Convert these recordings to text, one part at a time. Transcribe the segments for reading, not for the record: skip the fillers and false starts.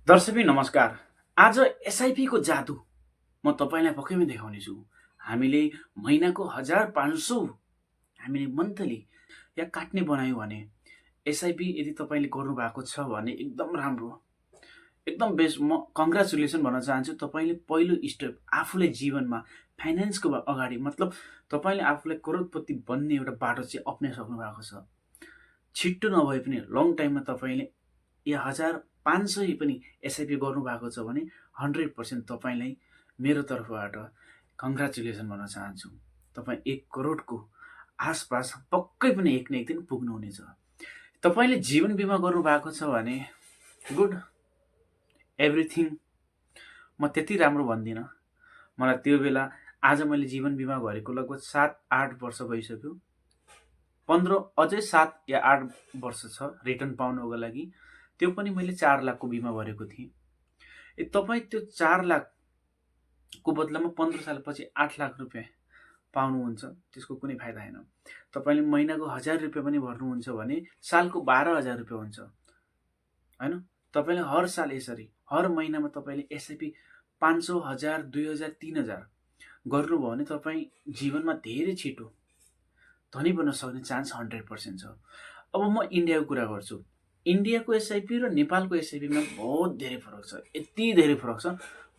दर्शकबिन नमस्कार। आज एसआइपी को जादु म तपाईँलाई पक्कैमा देखाउनेछु। हामीले महिनाको 1500 हामीले मन्थली या काट्ने बनायौँ भने एसआइपी यदि तपाईँले गर्नुभएको छ भने एकदम राम्रो, एकदम बेस्ट। म कङ्ग्रेचुलेसन भन्न चाहन्छु। तपाईँले पहिलो स्टेप आफूलाई जीवनमा फाइनेन्सको अगाडि मतलब तपाईँले आफूलाई करोडपति बन्ने एउटा बाटो चाहिँ अप्नाइसक्नु भएको छ। छिट्टो नभए पनि लङ टाइममा तपाईँले या 1500 पनि एसआइपी गर्नुभएको छ भने 100% तपाईँलाई मेरो तर्फबाट कङ्ग्रेचुलेसन भन्न चाहन्छु। तपाईँ 1 करोडको आसपास पक्कै पनि एक न एक दिन पुग्नुहुनेछ। तपाईँले जीवन बिमा गर्नुभएको छ भने गुड, एभ्रिथिङ। म त्यति राम्रो भन्दिनँ। मलाई त्यो बेला आज मैले जीवन बिमा गरेको लगभग 7-8 वर्ष भइसक्यो। 15 अझै 7 या 8 वर्ष छ रिटर्न पाउनको लागि। त्यो पनि मैले 4 लाखको बिमा भरेको थिएँ। तपाईँ त्यो 4 लाखको बदलामा 15 सालपछि 8 लाख रुपियाँ पाउनुहुन्छ, त्यसको कुनै फाइदा छैन। तपाईँले महिनाको 1000 रुपियाँ पनि भर्नुहुन्छ भने सालको 12,000 रुपियाँ हुन्छ होइन। तपाईँले हर साल यसरी हर महिनामा तपाईँले एसआइपी 500, 1000, 2000, 3000 गर्नुभयो भने तपाईँ जीवनमा धेरै छिटो धनी बन्न सक्ने चान्स 100% छ। अब म इन्डियाको कुरा गर्छु। इन्डियाको एसआइपी र नेपालको एसआइपीमा बहुत धेरै फरक छ, यति धेरै फरक छ।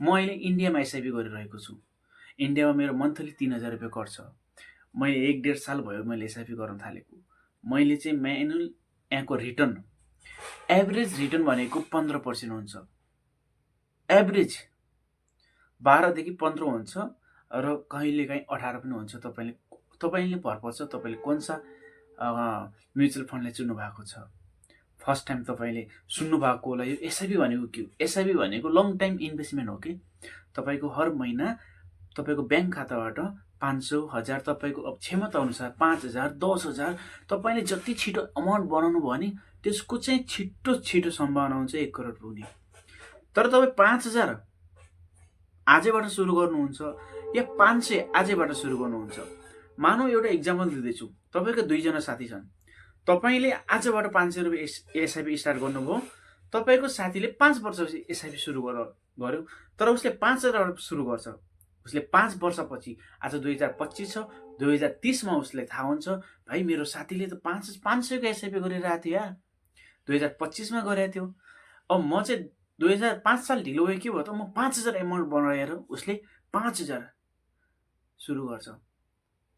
म अहिले इन्डियामा एसआइपी गरिरहेको छु। इन्डियामा मेरो मन्थली 3000 रुपियाँ खर्च। मैले 1-1.5 साल भयो मैले एसआइपी गर्न थालेको। मैले चाहिँ म्यानुअल यहाँको रिटर्न एभरेज रिटर्न भनेको 15% हुन्छ। एभरेज 12 देखि 15 हुन्छ र कहिलेकाहीँ 18 पनि हुन्छ। तपाईँले भर पर्छ तपाईँले कुन सा म्युचुअल फन्डलाई चुन्नु भएको छ। फर्स्ट टाइम तपाईँले सुन्नुभएको होला यो एसआइपी भनेको के हो। एसआइपी भनेको लङ टाइम इन्भेस्टमेन्ट हो कि तपाईँको हर महिना तपाईँको ब्याङ्क खाताबाट 500, 1000 तपाईँको अब क्षमता अनुसार 5000, 10000 तपाईँले जति छिटो अमाउन्ट बनाउनु भयो भने त्यसको चाहिँ छिटो सम्भावना हुन्छ 1 करोड पुग्ने। तर तपाईँ 5000 आजैबाट सुरु गर्नुहुन्छ या 500 आजैबाट सुरु गर्नुहुन्छ। मानौ एउटा इक्जाम्पल दिँदैछु। तपाईँको 2 जना साथी छन्। तपाईँले आजबाट 500 रुपियाँ एसआइपी स्टार्ट गर्नुभयो। तपाईँको साथीले 5 वर्षपछि एसआइपी सुरु गर्यो, तर उसले 5000 सुरु गर्छ। उसले 5 वर्षपछि आज 2025 छ, 2030मा उसलाई थाहा हुन्छ भाइ मेरो साथीले त 500को एसआइपी गरिरहेको थियो यार, 2025मा गरेको थियो। अब म चाहिँ 2005 साल ढिलो भयो के भयो त, म 5000 एमाउन्ट बनाएर उसले 5000 सुरु गर्छ।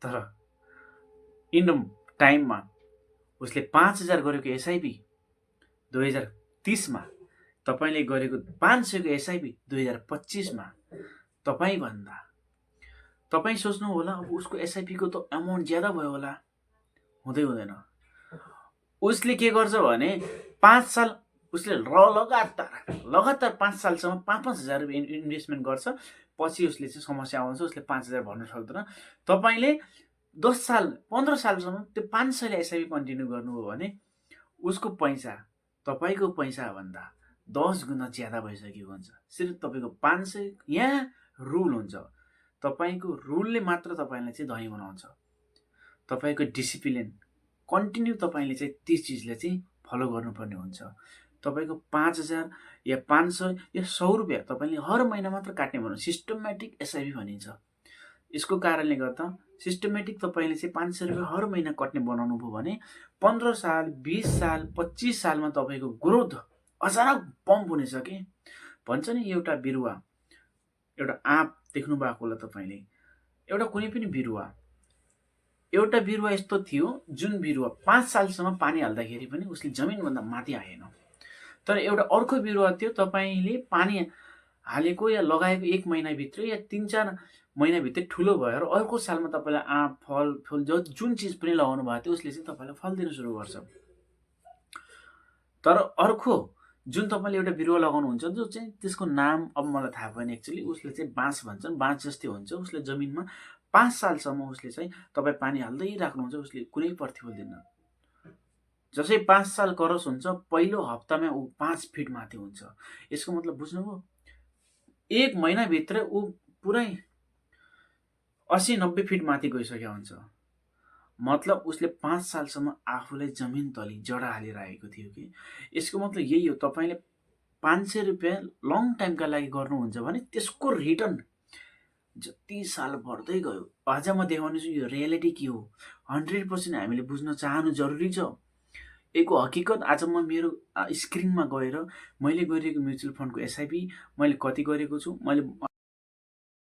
तर इन टाइममा उसले 5000 गरेको एसआइपी 2030मा, तपाईँले गरेको 500को एसआइपी 2025मा, तपाईँ सोच्नु होला अब उसको एसआइपीको त अमाउन्ट ज्यादा भयो होला। हुँदैन। उसले के गर्छ भने 5 साल उसले लगातार 5 सालसम्म 5,000 रुपियाँ इन्भेस्टमेन्ट गर्छ। पछि उसले चाहिँ समस्या आउँछ, उसले 5000 भर्न सक्दैन। तपाईँले 10 साल 15 सालसम्म त्यो 500ले एसआइपी कन्टिन्यू गर्नुभयो भने उसको पैसा तपाईँको पैसा भन्दा 10 गुणा ज्यादा भइसकेको हुन्छ। सिर्फ तपाईँको 500। यहाँ रुल हुन्छ, तपाईँको रुलले मात्र तपाईँलाई चाहिँ धनी बनाउँछ। तपाईँको डिसिप्लिन कन्टिन्यू तपाईँले चाहिँ त्यस चिजलाई चाहिँ फलो गर्नुपर्ने हुन्छ। तपाईँको 5000 या 500 या 100 रुपियाँ तपाईँले हर महिना मात्र काट्ने भन्नु सिस्टमेटिक एसआइपी भनिन्छ। यसको कारणले गर्दा सिस्टमेटिक तपाईँले चाहिँ 500 रुपियाँ हर महिना कट्ने बनाउनु भयो भने 15 साल, 20 साल, 25 सालमा तपाईँको ग्रोथ अचानक पम्प हुनेछ कि भन्छ नि। एउटा बिरुवा, एउटा आँप देख्नु भएको होला तपाईँले। एउटा कुनै पनि बिरुवा, एउटा बिरुवा यस्तो थियो जुन बिरुवा 5 सालसम्म पानी हाल्दाखेरि पनि उसले जमिनभन्दा माथि आएन। तर एउटा अर्को बिरुवा थियो, तपाईँले पानी हालेको या लगाएको 1 महिनाभित्र या 3-4 महिनाभित्र ठुलो भएर अर्को सालमा तपाईँलाई आँप, फल जुन चिज पनि लगाउनु भएको थियो उसले चाहिँ तपाईँलाई फल दिन सुरु गर्छ। तर अर्को जुन तपाईँले एउटा बिरुवा लगाउनुहुन्छ जो चाहिँ त्यसको नाम अब मलाई थाहा भएन एक्चुअली, उसले चाहिँ बाँस भन्छन्, बाँस जस्तै हुन्छ। उसले जमिनमा 5 सालसम्म उसले चाहिँ तपाईँ पानी हाल्दै राख्नुहुन्छ, उसले कुनै प्रतिफल दिन्न। जसै 5 साल क्रस हुन्छ पहिलो हप्तामा ऊ 5 फिट माथि हुन्छ। यसको मतलब बुझ्नुभयो, 1 महिनाभित्र ऊ पुरै 80-90 फिट माथि गइसकेको हुन्छ। मतलब उसले 5 सालसम्म आफूलाई जमिन तली जडा हालिरहेको थियो कि। यसको मतलब यही हो, तपाईँले 500 रुपियाँ लङ टाइमका लागि गर्नुहुन्छ भने त्यसको रिटर्न जति साल बढ्दै गयो। आज म देखाउनेछु यो रियालिटी के हो। 100% हामीले बुझ्न चाहनु जरुरी छ। यसको हकिकत आज म मेरो स्क्रिनमा गएर मैले गरिरहेको म्युचुअल फन्डको एसआइपी मैले कति गरेको छु, मैले